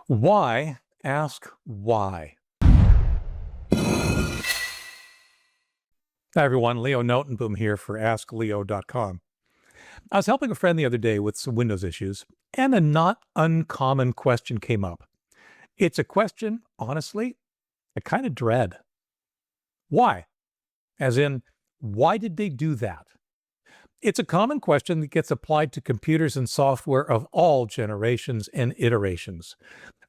Why? Ask why. Hi, everyone. Leo Notenboom here for askleo.com. I was helping a friend the other day with some Windows issues, and a not uncommon question came up. It's a question, honestly, I kind of dread. Why? As in, why did they do that? It's a common question that gets applied to computers and software of all generations and iterations.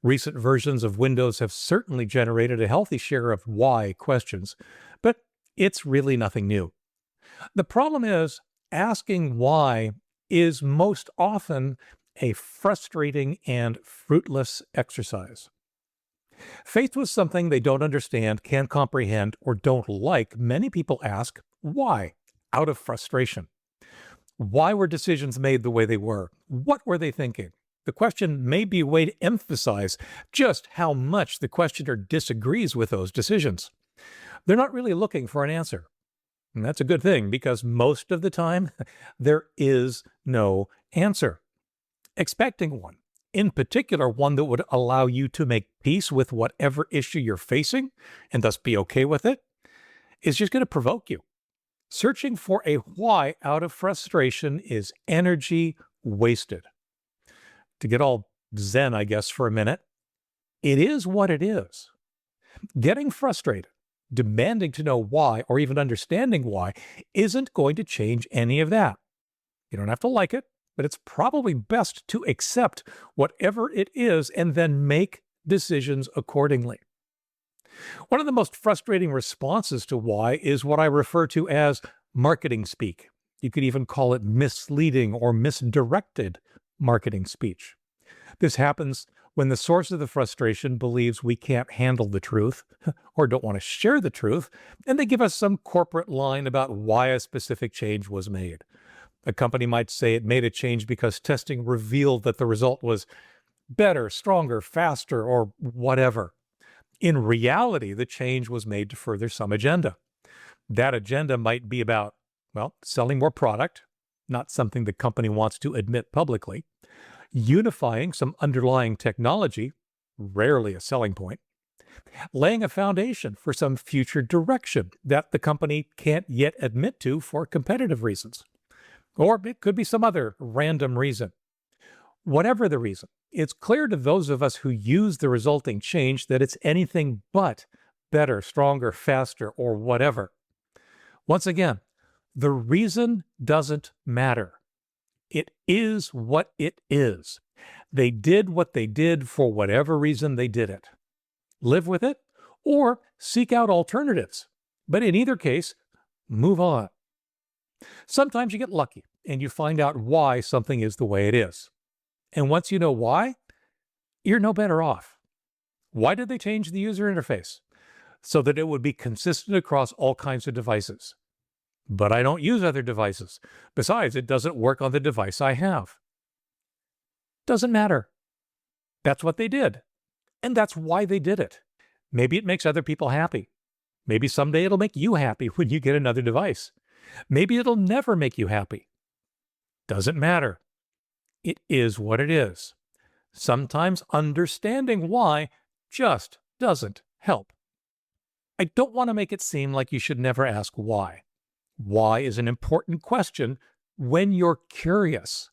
Recent versions of Windows have certainly generated a healthy share of why questions, but it's really nothing new. The problem is, asking why is most often a frustrating and fruitless exercise. Faced with something they don't understand, can't comprehend, or don't like, many people ask why, out of frustration. Why were decisions made the way they were? What were they thinking? The question may be a way to emphasize just how much the questioner disagrees with those decisions. They're not really looking for an answer. And that's a good thing, because most of the time, there is no answer. Expecting one, in particular one that would allow you to make peace with whatever issue you're facing and thus be okay with it, is just going to provoke you. Searching for a why out of frustration is energy wasted. To get all zen, I guess, for a minute, it is what it is. Getting frustrated, demanding to know why, or even understanding why, isn't going to change any of that. You don't have to like it, but it's probably best to accept whatever it is and then make decisions accordingly. One of the most frustrating responses to why is what I refer to as marketing speak. You could even call it misleading or misdirected marketing speech. This happens when the source of the frustration believes we can't handle the truth or don't want to share the truth, and they give us some corporate line about why a specific change was made. A company might say it made a change because testing revealed that the result was better, stronger, faster, or whatever. In reality, the change was made to further some agenda. That agenda might be about, selling more product, not something the company wants to admit publicly, unifying some underlying technology, rarely a selling point, laying a foundation for some future direction that the company can't yet admit to for competitive reasons. Or it could be some other random reason. Whatever the reason, it's clear to those of us who use the resulting change that it's anything but better, stronger, faster, or whatever. Once again, the reason doesn't matter. It is what it is. They did what they did for whatever reason they did it. Live with it or seek out alternatives. But in either case, move on. Sometimes you get lucky and you find out why something is the way it is. And once you know why, you're no better off. Why did they change the user interface? So that it would be consistent across all kinds of devices. But I don't use other devices. Besides, it doesn't work on the device I have. Doesn't matter. That's what they did. And that's why they did it. Maybe it makes other people happy. Maybe someday it'll make you happy when you get another device. Maybe it'll never make you happy. Doesn't matter. It is what it is. Sometimes understanding why just doesn't help. I don't want to make it seem like you should never ask why. Why is an important question when you're curious.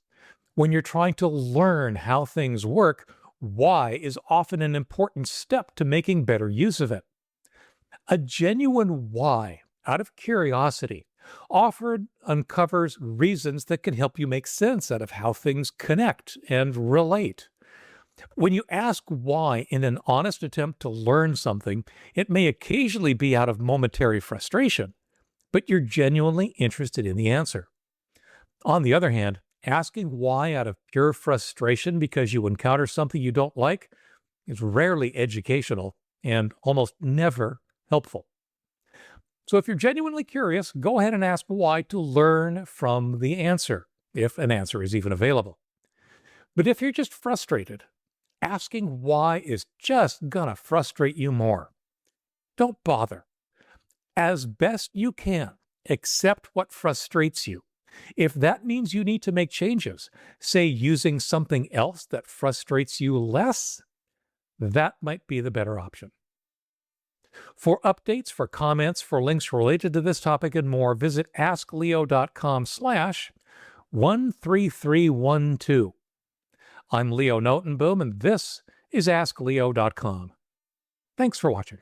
When you're trying to learn how things work, why is often an important step to making better use of it. A genuine why, out of curiosity, often uncovers reasons that can help you make sense out of how things connect and relate. When you ask why in an honest attempt to learn something, it may occasionally be out of momentary frustration, but you're genuinely interested in the answer. On the other hand, asking why out of pure frustration because you encounter something you don't like is rarely educational and almost never helpful. So if you're genuinely curious, go ahead and ask why to learn from the answer, if an answer is even available. But if you're just frustrated, asking why is just gonna frustrate you more. Don't bother. As best you can, accept what frustrates you. If that means you need to make changes, say using something else that frustrates you less, That might be the better option. For updates, for comments, for links related to this topic and more, visit askleo.com/13312. I'm Leo Notenboom, and this is askleo.com. Thanks for watching.